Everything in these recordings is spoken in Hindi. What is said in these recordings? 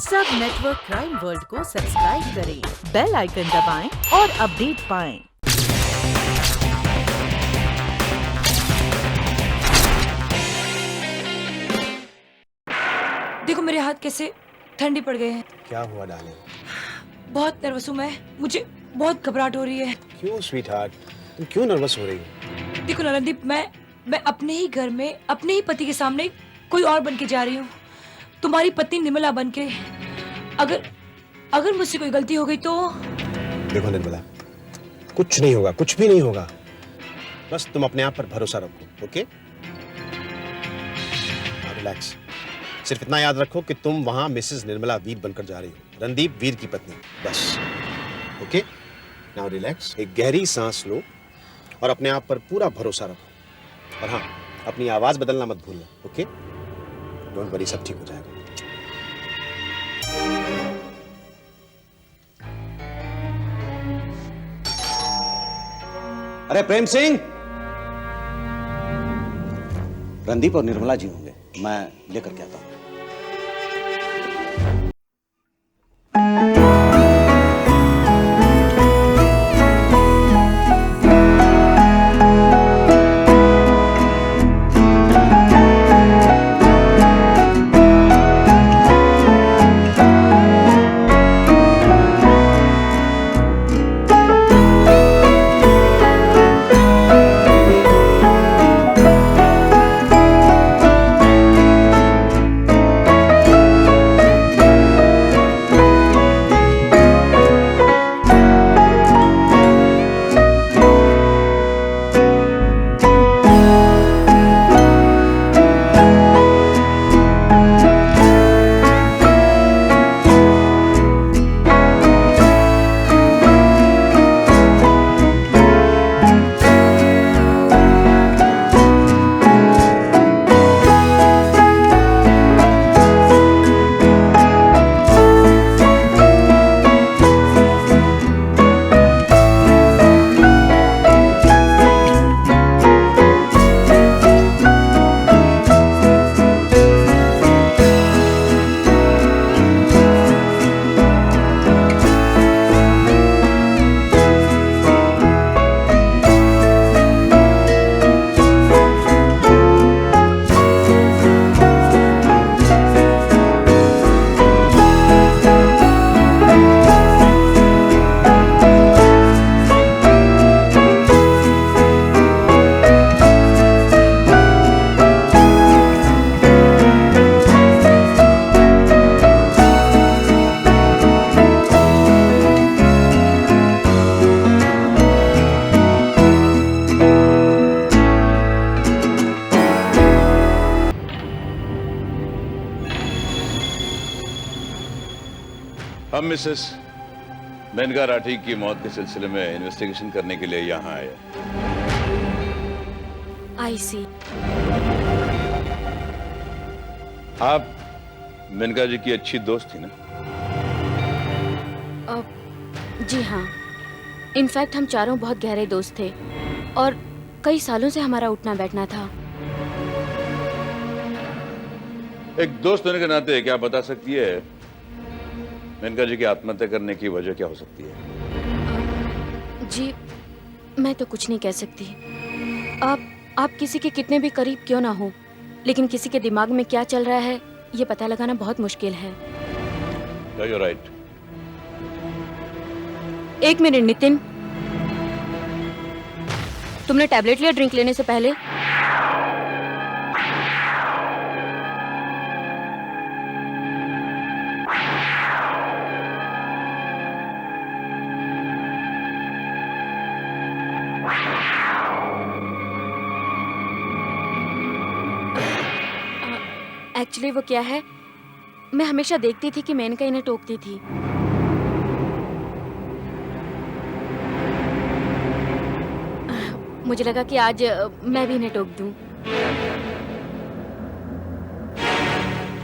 सब नेटवर्क क्राइम वर्ल्ड को सब्सक्राइब करें, बेल आइकन दबाएं और अपडेट पाएं। देखो मेरे हाथ कैसे ठंडे पड़ गए हैं। क्या हुआ डार्लिंग? बहुत नर्वस हूँ मैं, मुझे बहुत घबराहट हो रही है। क्यों स्वीटहार्ट, तुम क्यों नर्वस हो रही हो? देखो नरनदीप, मैं अपने ही घर में अपने ही पति के सामने कोई और बन के जा रही हूँ, तुम्हारी पत्नी निर्मला बन के। अगर मुझसे कोई गलती हो गई तो? देखो निर्मला, कुछ नहीं होगा, कुछ भी नहीं होगा। बस तुम अपने आप पर भरोसा रखो, ओके? रिलैक्स। सिर्फ इतना याद रखो कि तुम वहां मिसेस निर्मला वीर बनकर जा रही हो, रणदीप वीर की पत्नी, बस। ओके? नाउ रिलैक्स, एक गहरी सांस लो और अपने आप पर पूरा भरोसा रखो। और हाँ, अपनी आवाज बदलना मत भूलना, ओके? डोंट वरी, सब ठीक हो जाएगा। अरे प्रेम सिंह, रणदीप और निर्मला जी होंगे, मैं लेकर के आता हूं। हम मिसेस मेनका राठी की मौत के सिलसिले में इन्वेस्टिगेशन करने के लिए यहाँ आए। आई सी। आप मेनका जी की अच्छी दोस्त थी ना? जी हाँ, इनफैक्ट हम चारों बहुत गहरे दोस्त थे और कई सालों से हमारा उठना बैठना था। एक दोस्त होने के नाते क्या बता सकती है मेनका जी की आत्महत्या करने की वजह क्या हो सकती है? जी मैं तो कुछ नहीं कह सकती। आप किसी के कितने भी करीब क्यों ना हो, लेकिन किसी के दिमाग में क्या चल रहा है ये पता लगाना बहुत मुश्किल है। You're right. एक मिनट नितिन, तुमने टैबलेट लिया ड्रिंक लेने से पहले? एक्चुअली वो क्या है, मैं हमेशा देखती थी कि मेनका इन्हें टोकती थी। मुझे लगा कि आज मैं भी इन्हें टोक दूं।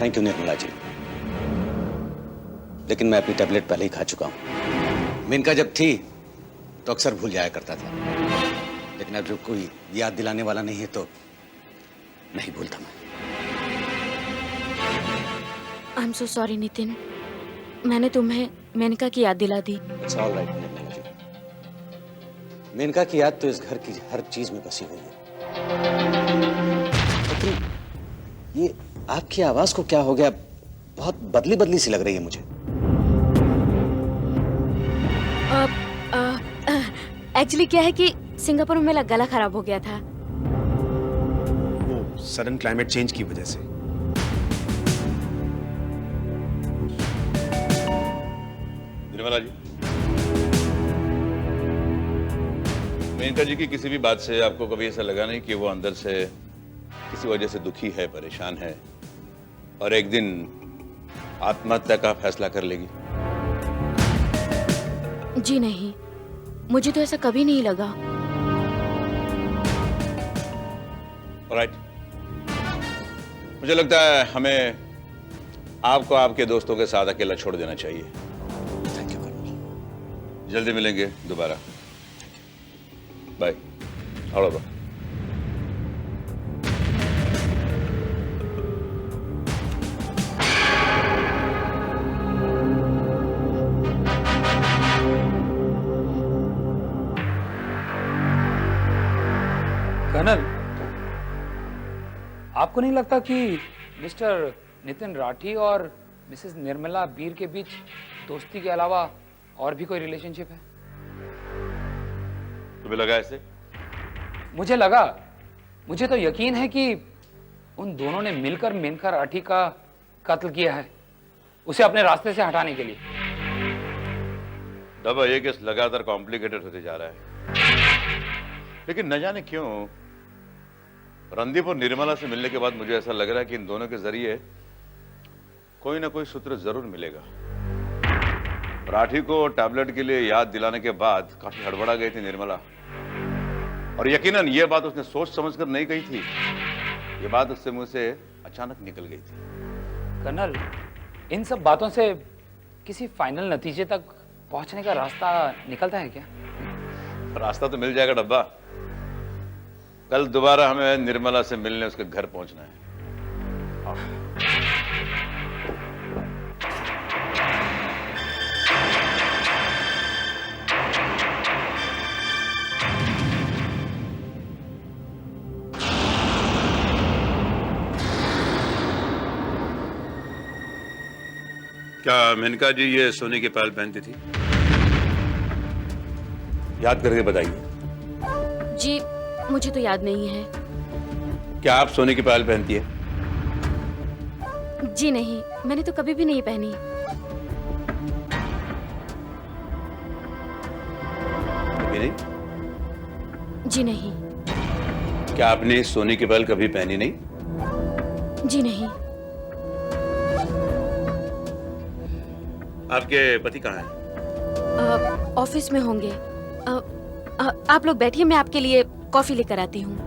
थैंक यू निर्मला जी, लेकिन मैं अपनी टैबलेट पहले ही खा चुका हूं। मेनका जब थी तो अक्सर भूल जाया करता था, लेकिन अब जब कोई याद दिलाने वाला नहीं है तो नहीं भूलता मैं। I am so sorry Nitin. मैंने तुम्हें मेनका की याद दिला दी। It's all right Nirmala ji. Maneka की याद तो इस घर की हर चीज में बसी हुई है। लेकिन ये आपकी आवाज को क्या हो गया? बहुत बदली बदली सी लग रही है मुझे। एक्चुअली क्या है कि सिंगापुर में मेरा गला खराब हो गया था। वो सडन क्लाइमेट चेंज की वजह से। निर्मला जी, मेनका जी की किसी भी बात से आपको कभी ऐसा लगा नहीं कि वो अंदर से किसी वजह से दुखी है, परेशान है और एक दिन आत्महत्या का फैसला कर लेगी? जी नहीं, मुझे तो ऐसा कभी नहीं लगा। ऑलराइट, मुझे लगता है हमें आपको आपके दोस्तों के साथ अकेला छोड़ देना चाहिए। Thank you colonel. जल्दी मिलेंगे दोबारा। बाय। और कर्नल, आपको नहीं लगता कि मिस्टर नितिन राठी और मिसेस निर्मला बीर के बीच दोस्ती के अलावा और भी कोई रिलेशनशिप है? तुम्हें लगा ऐसे? मुझे लगा, मुझे तो यकीन है कि उन दोनों ने मिलकर मेनका राठी का कत्ल किया है, उसे अपने रास्ते से हटाने के लिए। दबा, ये केस लगातार कॉम्प्लिकेटेड होते जा रहा है, लेकिन न जाने क्यों रणदीप और निर्मला से मिलने के बाद मुझे ऐसा लग रहा है कि इन दोनों के जरिए कोई ना कोई सूत्र जरूर मिलेगा। राठी को टैबलेट के लिए याद दिलाने के बाद काफी हड़बड़ा गई थी निर्मला, और यकीनन ये बात उसने सोच समझकर नहीं कही थी। ये बात उससे मुंह से अचानक निकल गई थी। कर्नल, इन सब बातों से किसी फाइनल नतीजे तक पहुंचने का रास्ता निकलता है क्या? रास्ता तो मिल जाएगा डब्बा। कल दोबारा हमें निर्मला से मिलने उसके घर पहुंचना है। क्या मेनका जी ये सोने की पायल पहनती थी? याद करके बताइए। जी मुझे तो याद नहीं है। क्या आप सोने की पायल पहनती है? जी नहीं, मैंने तो कभी भी नहीं पहनी। कभी नहीं? जी नहीं। क्या आपने सोने की पायल कभी पहनी नहीं? जी नहीं। आपके पति कहाँ हैं? ऑफिस में होंगे। आप लोग बैठिए, मैं आपके लिए कॉफी लेकर आती हूँ।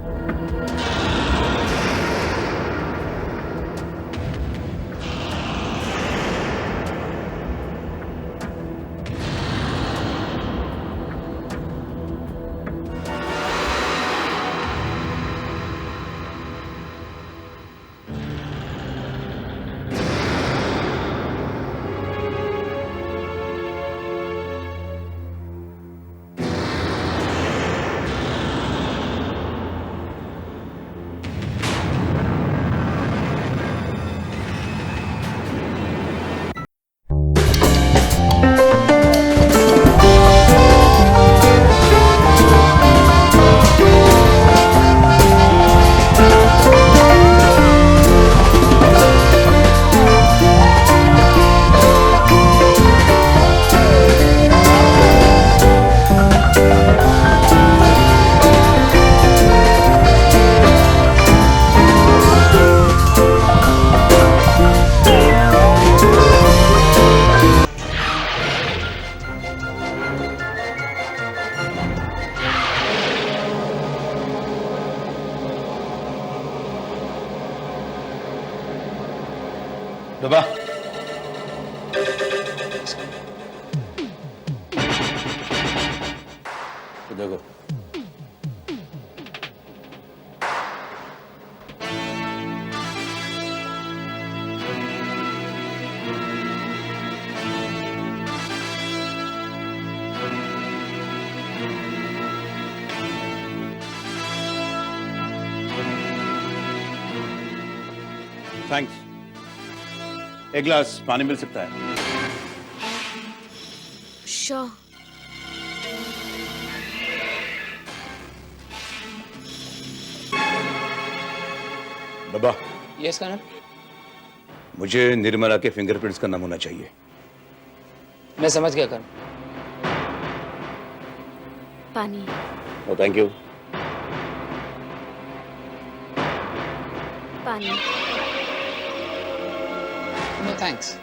डब्बा, देखो थैंक्स। एक गिलास पानी मिल सकता है? श्योर। बाबा, यस कर्नल। मुझे निर्मला के फिंगरप्रिंट्स का नमूना चाहिए। मैं समझ गया कर्नल। पानी। No thank you. पानी। No thanks.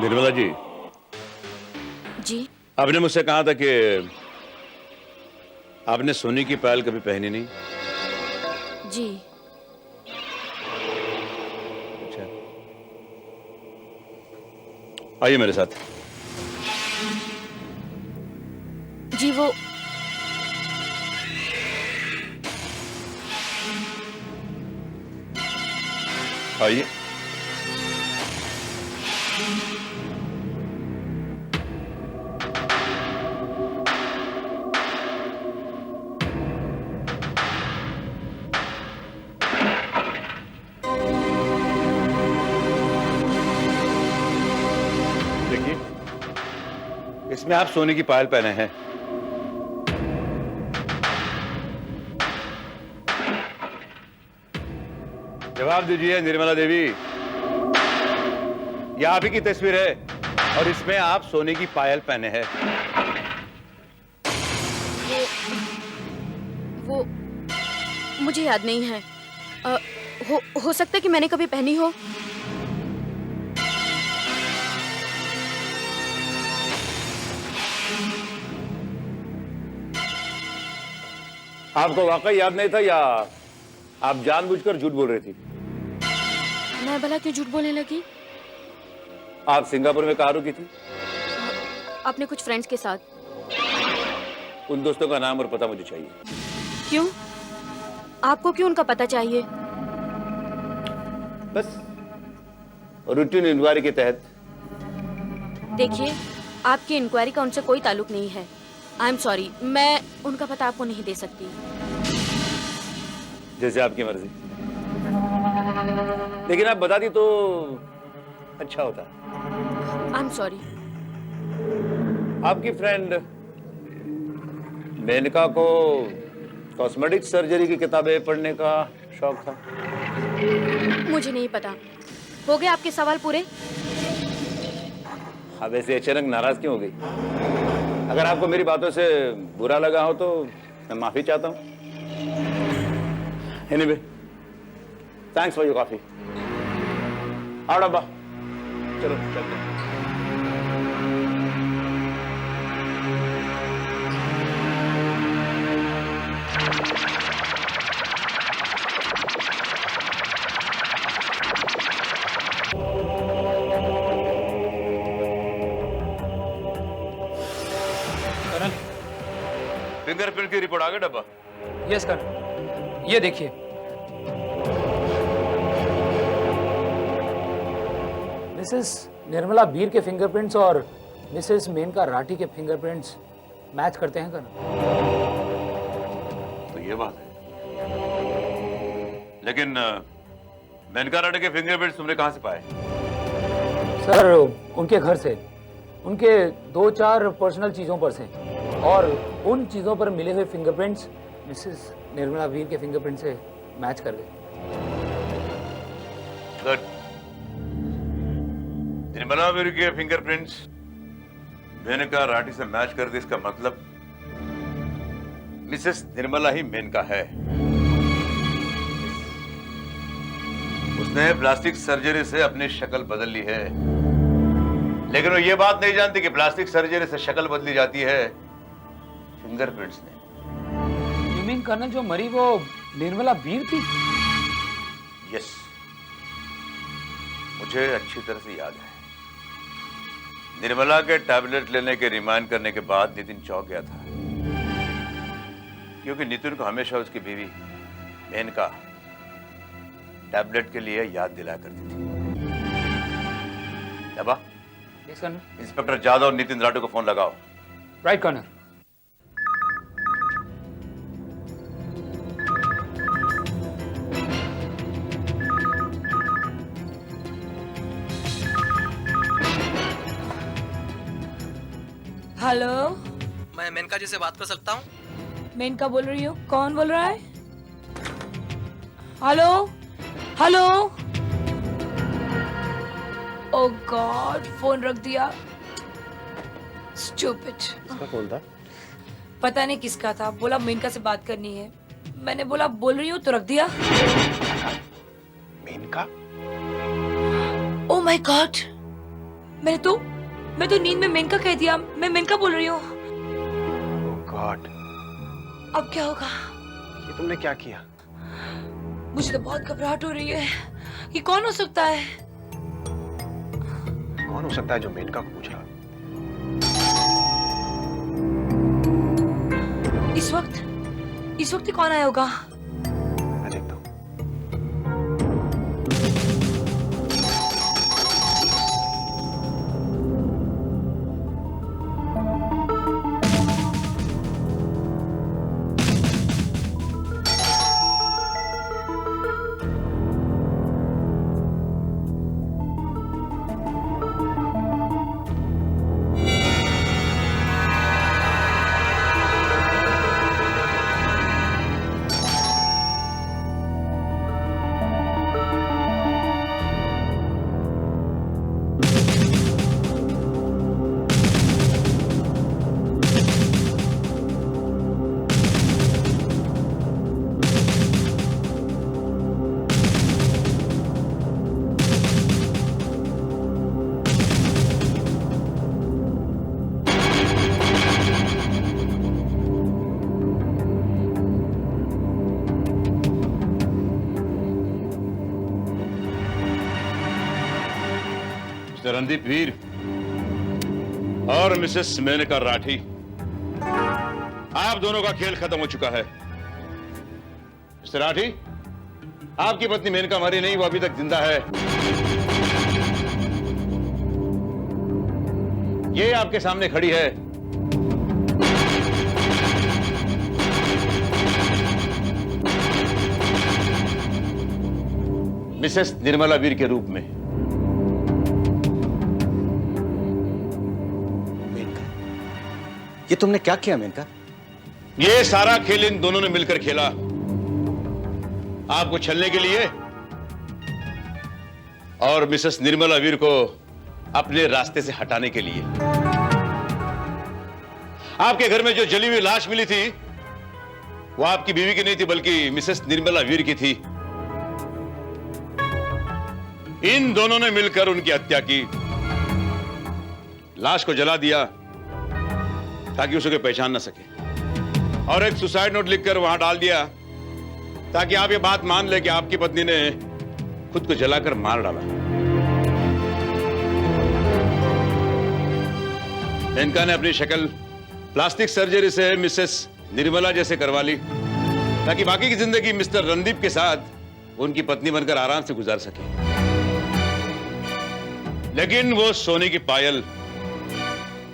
निर्मला जी, जी। आपने मुझसे कहा था कि आपने सोने की पायल कभी पहनी नहीं। जी। अच्छा, आइए मेरे साथ। जी वो आइए। देखिए, इसमें आप सोने की पायल पहने हैं। जवाब दीजिए निर्मला देवी, यह आप ही की तस्वीर है और इसमें आप सोने की पायल पहने हैं। वो मुझे याद नहीं है। हो सकता है कि मैंने कभी पहनी हो। आपको वाकई याद नहीं था या आप जानबूझकर झूठ बोल रही थी? मैं भला क्यों झूठ बोलने लगी? आप सिंगापुर में कहाँ रुकी थी? अपने कुछ फ्रेंड्स के साथ। उन दोस्तों का नाम और पता मुझे चाहिए। क्यों? आपको क्यों उनका पता चाहिए? बस रूटीन इंक्वायरी के तहत। देखिए, आपकी इंक्वायरी का उनसे कोई ताल्लुक नहीं है। आई एम सॉरी, मैं उनका पता आपको नहीं दे सकती। जैसे आपकी मर्जी, लेकिन आप बता दी तो अच्छा होता। I am sorry. आपकी फ्रेंड मेनका को कॉस्मेटिक सर्जरी की किताबें पढ़ने का शौक था? मुझे नहीं पता। हो गए आपके सवाल पूरे? अब ऐसे अचानक नाराज क्यों हो गई? अगर आपको मेरी बातों से बुरा लगा हो तो मैं माफी चाहता हूँ। Anyway, thanks for your coffee. आओ डब्बा, चलो चलते हैं। कर्नल। फिंगरप्रिंट की रिपोर्ट आ गई डब्बा? यस कर्नल, ये देखिए। मिसेस निर्मला वीर के फिंगरप्रिंट्स और मिसेस मेनका राठी के फिंगरप्रिंट्स मैच करते हैं कर्नल। तो ये बात है, लेकिन मेनका राठी के फिंगरप्रिंट्स तुमने कहां से पाए? सर, उनके घर से, उनके 2-4 पर्सनल चीजों पर से, और उन चीजों पर मिले हुए फिंगरप्रिंट्स मिसेस निर्मला वीर के फिंगरप्रिंट से मैच कर गए। गुड। निर्मला वीर के फिंगरप्रिंट्स मेनका राठी से मैच कर दे, इसका मतलब मिसेस निर्मला ही मेनका है। उसने प्लास्टिक सर्जरी से अपनी शक्ल बदल ली है, लेकिन वो ये बात नहीं जानती कि प्लास्टिक सर्जरी से शक्ल बदली जाती है फिंगरप्रिंट्स ने। यू मीन कर्नल, जो मरी वो निर्मला वीर थी? यस, मुझे अच्छी तरह से याद है। निर्मला के टैबलेट लेने के रिमाइंड करने के बाद नितिन चौंक गया था, क्योंकि नितिन को हमेशा उसकी बीवी मेनका टैबलेट के लिए याद दिलाया करती थी। दबा, यस कर्नल। इंस्पेक्टर जादव और नितिन राठौर को फोन लगाओ। Right colonel. हेलो, मैं मेनका जी से बात कर सकता हूँ? मैं इनका बोल रही हूँ। कौन बोल रहा है? Hello hello. Oh god, phone रख दिया। स्टूपिड। किसका फोन था? पता नहीं किसका था। बोला मेनका से बात करनी है। मैंने बोला बोल रही हूँ तो रख दिया। मेनका? ओ माय गॉड, मैं तो नींद में मेनका कह दिया। मैं मेनका बोल रही हूँ। ओह गॉड, अब क्या होगा? ये तुमने क्या किया? मुझे तो बहुत घबराहट हो रही है। ये कौन हो सकता है? कौन हो सकता है जो मेनका को पूछ रहा? इस वक्त ही कौन आया होगा? मैं देखता हूँ। मिस्टर रणदीप वीर और मिसेस मेनका राठी, आप दोनों का खेल खत्म हो चुका है। मिस्टर राठी, आपकी पत्नी मेनका मरी नहीं, वो अभी तक जिंदा है। ये आपके सामने खड़ी है। मिसेस निर्मला वीर के रूप में। ये तुमने क्या किया मेनका? ये सारा खेल इन दोनों ने मिलकर खेला, आपको छलने के लिए और मिसेस निर्मला वीर को अपने रास्ते से हटाने के लिए। आपके घर में जो जली हुई लाश मिली थी वो आपकी बीवी की नहीं थी, बल्कि मिसेस निर्मला वीर की थी। इन दोनों ने मिलकर उनकी हत्या की, लाश को जला दिया ताकि उसे कोई पहचान ना सके, और एक सुसाइड नोट लिखकर वहां डाल दिया ताकि आप ये बात मान ले कि आपकी पत्नी ने खुद को जलाकर मार डाला। मेनका ने अपनी शक्ल प्लास्टिक सर्जरी से मिसेस निर्मला जैसे करवा ली ताकि बाकी की जिंदगी मिस्टर रणदीप के साथ उनकी पत्नी बनकर आराम से गुजार सके। लेकिन वो सोने की पायल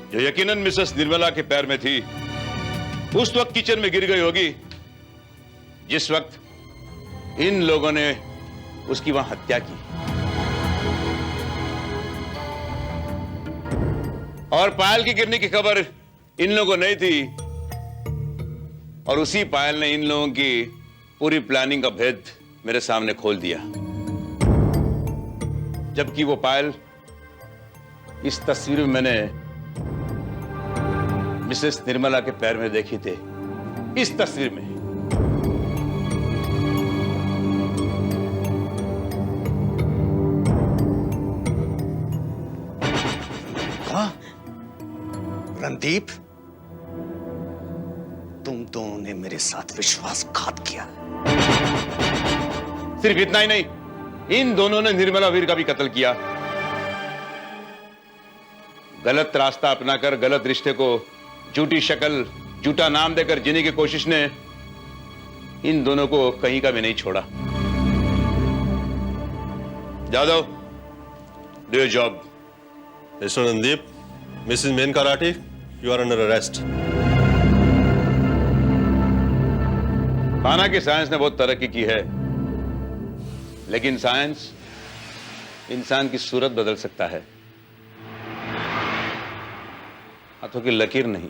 जो यकीनन मिसेस निर्मला के पैर में थी, उस वक्त किचन में गिर गई होगी जिस वक्त इन लोगों ने उसकी वहां हत्या की। और पायल की गिरने की खबर इन लोगों को नहीं थी, और उसी पायल ने इन लोगों की पूरी प्लानिंग का भेद मेरे सामने खोल दिया। जबकि वो पायल इस तस्वीर में मैंने मिसेस निर्मला के पैर में देखी थी, इस तस्वीर में। कहा? रणदीप, तुम दोनों ने मेरे साथ विश्वासघात किया। सिर्फ इतना ही नहीं, इन दोनों ने निर्मला वीर का भी कत्ल किया। गलत रास्ता अपनाकर गलत रिश्ते को झूठी शक्ल, झूठा नाम देकर जीने की कोशिश ने इन दोनों को कहीं का भी नहीं छोड़ा। Jadhav, do your job. Mr. Randeep, Mrs. Menka Rathi, you are under arrest. खाना की साइंस ने बहुत तरक्की की है, लेकिन साइंस इंसान की सूरत बदल सकता है, हाथों की लकीर नहीं।